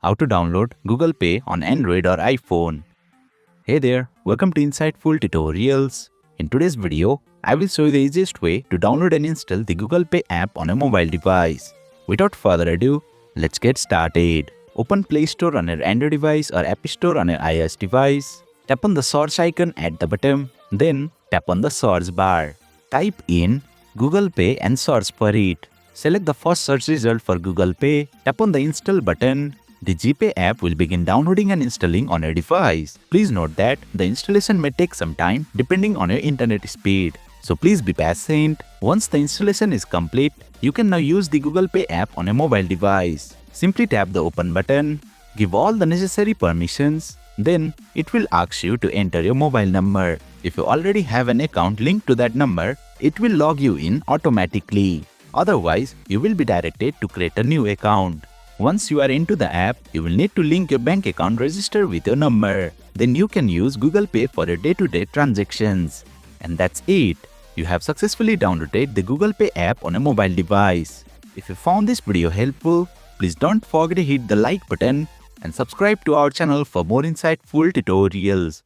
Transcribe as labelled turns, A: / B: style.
A: How to download Google Pay on Android or iPhone. Hey there, welcome to Insightful Tutorials. In today's video, I will show you the easiest way to download and install the Google Pay app on a mobile device. Without further ado, let's get started. Open Play Store on your Android device or App Store on your iOS device. Tap on the search icon at the bottom, then tap on the search bar. Type in Google Pay and search for it. Select the first search result for Google Pay, tap on the install button. The GPay app will begin downloading and installing on your device. Please note that the installation may take some time depending on your internet speed. So please be patient. Once the installation is complete, you can now use the Google Pay app on a mobile device. Simply tap the open button, give all the necessary permissions, then it will ask you to enter your mobile number. If you already have an account linked to that number, it will log you in automatically. Otherwise, you will be directed to create a new account. Once you are into the app, you will need to link your bank account registered with your number. Then you can use Google Pay for your day-to-day transactions. And that's it. You have successfully downloaded the Google Pay app on a mobile device. If you found this video helpful, please don't forget to hit the like button and subscribe to our channel for more insightful tutorials.